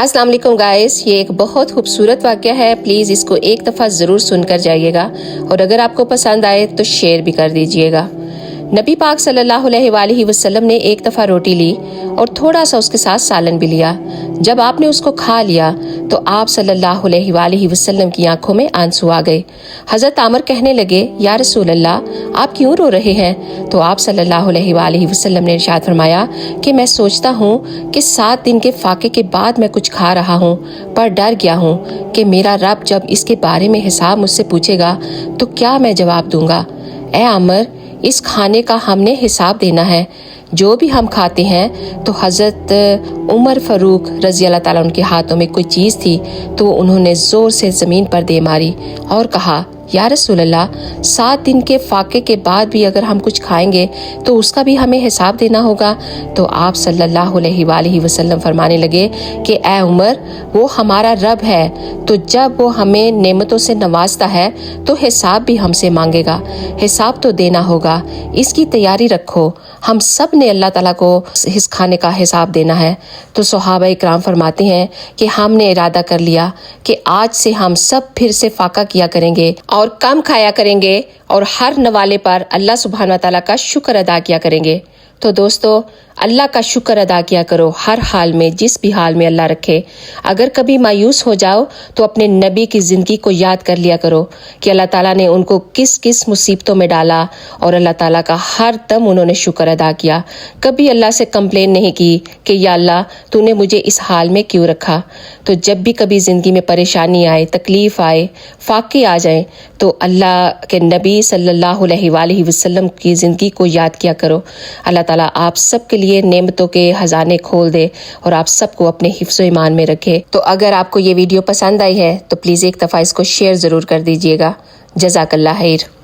السلام علیکم گائز، یہ ایک بہت خوبصورت واقعہ ہے. پلیز اس کو ایک دفعہ ضرور سن کر جائیے گا، اور اگر آپ کو پسند آئے تو شیئر بھی کر دیجیے گا. نبی پاک صلی اللہ علیہ وآلہ وسلم نے ایک دفعہ روٹی لی اور تھوڑا سا اس کے ساتھ سالن بھی لیا. جب آپ نے اس کو کھا لیا تو آپ صلی اللہ علیہ وآلہ وسلم کی آنکھوں میں آنسو آ گئے. حضرت عامر کہنے لگے، یا رسول اللہ، آپ کیوں رو رہے ہیں؟ تو آپ صلی اللہ علیہ وآلہ وسلم نے ارشاد فرمایا کہ میں سوچتا ہوں کہ 7 دن کے فاقے کے بعد میں کچھ کھا رہا ہوں، پر ڈر گیا ہوں کہ میرا رب جب اس کے بارے میں حساب مجھ سے پوچھے گا تو کیا میں جواب دوں گا؟ اے عامر، اس کھانے کا ہم نے حساب دینا ہے. جو بھی ہم کھاتے ہیں تو حضرت عمر فاروق رضی اللہ تعالیٰ ان کے ہاتھوں میں کوئی چیز تھی تو انہوں نے زور سے زمین پر دے ماری اور کہا، یا رسول اللہ، 7 دن کے فاقے کے بعد بھی اگر ہم کچھ کھائیں گے تو اس کا بھی ہمیں حساب دینا ہوگا. تو آپ صلی اللہ علیہ وآلہ وسلم فرمانے لگے کہ اے عمر، وہ ہمارا رب ہے، تو جب وہ ہمیں نعمتوں سے نوازتا ہے تو حساب بھی ہم سے مانگے گا. حساب تو دینا ہوگا، اس کی تیاری رکھو. ہم سب نے اللہ تعالیٰ کو اس کھانے کا حساب دینا ہے. تو صحابہ اکرام فرماتے ہیں کہ ہم نے ارادہ کر لیا کہ آج سے ہم سب پھر سے فاقہ کیا کریں گے اور کم کھایا کریں گے اور ہر نوالے پر اللہ سبحانہ تعالیٰ کا شکر ادا کیا کریں گے. تو دوستو، اللہ کا شکر ادا کیا کرو ہر حال میں، جس بھی حال میں اللہ رکھے. اگر کبھی مایوس ہو جاؤ تو اپنے نبی کی زندگی کو یاد کر لیا کرو کہ اللہ تعالیٰ نے ان کو کس کس مصیبتوں میں ڈالا اور اللہ تعالیٰ کا ہر دم انہوں نے شکر ادا کیا. کبھی اللہ سے کمپلین نہیں کی کہ یا اللہ، تو نے مجھے اس حال میں کیوں رکھا. تو جب بھی کبھی زندگی میں پریشانی آئے، تکلیف آئے، فاقے آ جائیں، تو اللہ کے نبی صلی اللہ علیہ وآلہ وسلم کی زندگی کو یاد کیا کرو. اللہ تعالیٰ آپ سب کے لیے نعمتوں کے خزانے کھول دے اور آپ سب کو اپنے حفظ و ایمان میں رکھے. تو اگر آپ کو یہ ویڈیو پسند آئی ہے تو پلیز ایک دفعہ اس کو شیئر ضرور کر دیجیے گا. جزاک اللہ خیر.